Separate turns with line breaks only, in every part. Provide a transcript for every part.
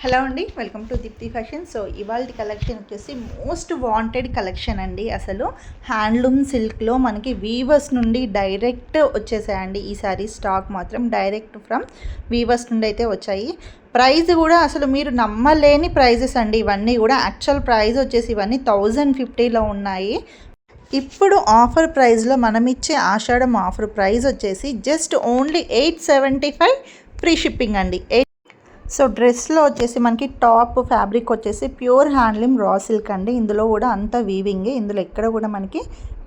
Hello అండి, welcome to Deepti fashion. So ఇవాళ collection వచ్చేసి మోస్ట్ వాంటెడ్ కలెక్షన్ అండి. అసలు హ్యాండ్లూమ్ సిల్క్లో మనకి వీవర్స్ నుండి డైరెక్ట్ వచ్చేసాయండి. ఈ సారీ స్టాక్ మాత్రం డైరెక్ట్ ఫ్రమ్ వీవర్స్ నుండి అయితే వచ్చాయి. ప్రైస్ కూడా అసలు మీరు నమ్మలేని ప్రైజెస్ అండి. ఇవన్నీ కూడా యాక్చువల్ ప్రైస్ వచ్చేసి ఇవన్నీ 1050లో ఉన్నాయి. ఇప్పుడు ఆఫర్ ప్రైస్లో మనం ఇచ్చే ఆషాఢం ఆఫర్ ప్రైస్ వచ్చేసి జస్ట్ ఓన్లీ 875 ఫ్రీ షిప్పింగ్ అండి. సో డ్రెస్లో వచ్చేసి మనకి టాప్ ఫ్యాబ్రిక్ వచ్చేసి ప్యూర్ హ్యాండ్లూమ్ రా సిల్క్ అండి. ఇందులో కూడా అంతా వీవింగ్, ఇందులో ఎక్కడ కూడా మనకి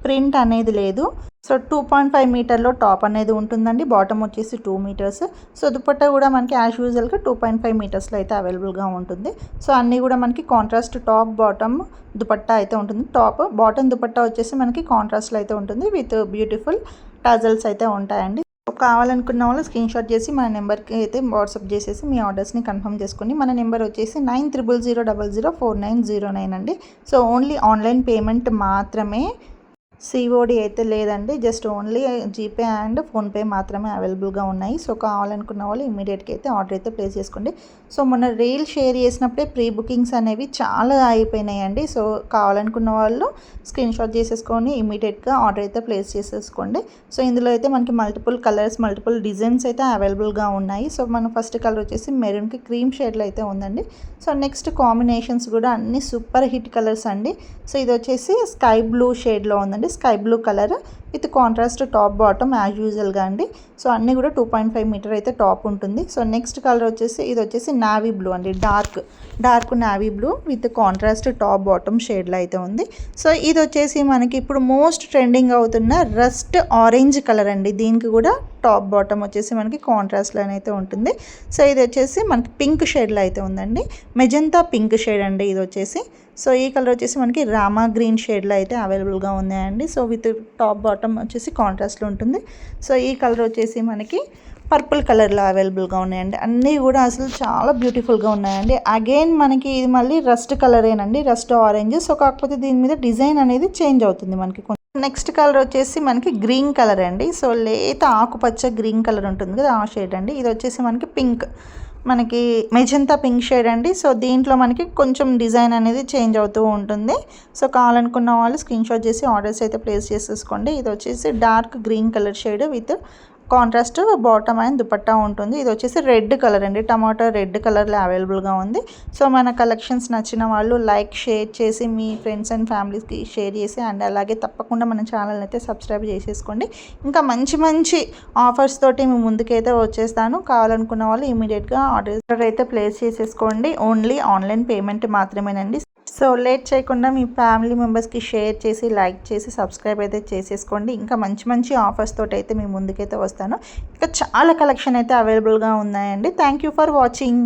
ప్రింట్ అనేది లేదు. సో 2.5 మీటర్లో టాప్ అనేది ఉంటుందండి. బాటమ్ వచ్చేసి 2 మీటర్స్. సో దుపట్టా కూడా మనకి యాజ్ యూజువల్గా 2.5 మీటర్స్లో అయితే అవైలబుల్గా ఉంటుంది. సో అన్నీ కూడా మనకి కాంట్రాస్ట్ టాప్ బాటమ్ దుపట్టా అయితే ఉంటుంది. టాప్ బాటమ్ దుపట్టా వచ్చేసి మనకి కాంట్రాస్ట్లో అయితే ఉంటుంది విత్ బ్యూటిఫుల్ టజల్స్ అయితే ఉంటాయండి. కావాలనుకున్న వాళ్ళు స్క్రీన్ షాట్ చేసి మన నెంబర్కి అయితే వాట్సాప్ చేసేసి మీ ఆర్డర్స్ని కన్ఫర్మ్ చేసుకోండి. మన నెంబర్ వచ్చేసి 9000004909 అండి. సో ఓన్లీ ఆన్లైన్ పేమెంట్ మాత్రమే, సిఓడి అయితే లేదండి. Just only GPay and PhonePe మాత్రమే అవైలబుల్గా ఉన్నాయి. సో కావాలనుకున్న వాళ్ళు ఇమీడియట్గా అయితే ఆర్డర్ అయితే ప్లేస్ చేసుకోండి. సో మొన్న రీల్ షేర్ చేసినప్పుడే ప్రీ బుకింగ్స్ అనేవి చాలా అయిపోయినాయండి. సో కావాలనుకున్న వాళ్ళు స్క్రీన్ షాట్ చేసేసుకొని ఇమీడియట్గా ఆర్డర్ అయితే ప్లేస్ చేసేసుకోండి. సో ఇందులో అయితే మనకి మల్టిపుల్ కలర్స్, మల్టిపుల్ డిజైన్స్ అయితే అవైలబుల్గా ఉన్నాయి. సో మన ఫస్ట్ కలర్ వచ్చేసి మెరూన్కి క్రీమ్ షేడ్లో అయితే ఉందండి. సో నెక్స్ట్ కాంబినేషన్స్ కూడా అన్ని సూపర్ హిట్ కలర్స్ అండి. సో ఇది వచ్చేసి స్కై బ్లూ షేడ్లో ఉందండి. Sky blue colour with contrast top bottom as యూజువల్గా అండి. సో అన్నీ కూడా 2.5 మీటర్ అయితే టాప్ ఉంటుంది. సో నెక్స్ట్ కలర్ వచ్చేసి ఇది వచ్చేసి నావీ బ్లూ అండి. Dark navy blue with contrast top bottom షేడ్లో అయితే ఉంది. సో ఇది వచ్చేసి మనకి ఇప్పుడు మోస్ట్ ట్రెండింగ్ అవుతున్న రస్ట్ ఆరెంజ్ కలర్ అండి. దీనికి కూడా టాప్ బాటమ్ వచ్చేసి మనకి కాంట్రాస్ట్లో అయితే ఉంటుంది. సో ఇది వచ్చేసి మనకి పింక్ షేడ్లో అయితే ఉందండి. మెజంతా పింక్ షేడ్ అండి ఇది వచ్చేసి. సో ఈ కలర్ వచ్చేసి మనకి రామా గ్రీన్ షేడ్లో అయితే అవైలబుల్గా ఉన్నాయండి. సో విత్ టాప్ బాటమ్ వచ్చేసి కాంట్రాస్ట్లో ఉంటుంది. సో ఈ కలర్ వచ్చేసి మనకి పర్పుల్ కలర్లో అవైలబుల్గా ఉన్నాయండి. అన్నీ కూడా అసలు చాలా బ్యూటిఫుల్గా ఉన్నాయండి. అగైన్ మనకి ఇది మళ్ళీ రస్ట్ కలరేనండి, రస్ట్ ఆరెంజ్. సో కాకపోతే దీని మీద డిజైన్ అనేది చేంజ్ అవుతుంది మనకి. నెక్స్ట్ కలర్ వచ్చేసి మనకి గ్రీన్ కలర్ అండి. సో లేత ఆకుపచ్చ గ్రీన్ కలర్ ఉంటుంది కదా, ఆ షేడ్ అండి. ఇది వచ్చేసి మనకి పింక్, మనకి మెజంతా పింక్ షేడ్ అండి. సో దీంట్లో మనకి కొంచెం డిజైన్ అనేది చేంజ్ అవుతూ ఉంటుంది. సో కావాలనుకున్న వాళ్ళు స్క్రీన్ షాట్ చేసి ఆర్డర్స్ అయితే ప్లేస్ చేసేసుకోండి. ఇది వచ్చేసి dark green colour shade with contrast bottom and dupatta ఉంటుంది. ఇది వచ్చేసి రెడ్ కలర్ అండి, టమాటో రెడ్ కలర్లో అవైలబుల్గా ఉంది. సో మన కలెక్షన్స్ నచ్చిన వాళ్ళు లైక్, షేర్ చేసి మీ ఫ్రెండ్స్ అండ్ ఫ్యామిలీస్కి షేర్ చేసి అండ్ అలాగే తప్పకుండా మన ఛానల్ని అయితే సబ్స్క్రైబ్ చేసేసుకోండి. ఇంకా మంచి మంచి ఆఫర్స్ తోటి మేము ముందుకైతే వచ్చేస్తాను. కావాలనుకున్న వాళ్ళు ఇమీడియట్గా ఆర్డర్ అయితే ప్లేస్ చేసేసుకోండి. ఓన్లీ ఆన్లైన్ పేమెంట్ మాత్రమేనండి. సో లేట్ చేయకుండా మీ ఫ్యామిలీ మెంబర్స్కి షేర్ చేసి, లైక్ చేసి, సబ్స్క్రైబ్ అయితే చేసేసుకోండి. ఇంకా మంచి మంచి ఆఫర్స్ తోటి అయితే మీ ముందుకైతే వస్తాను. ఇంకా చాలా కలెక్షన్ అయితే అవైలబుల్గా ఉన్నాయండి. Thank you for watching.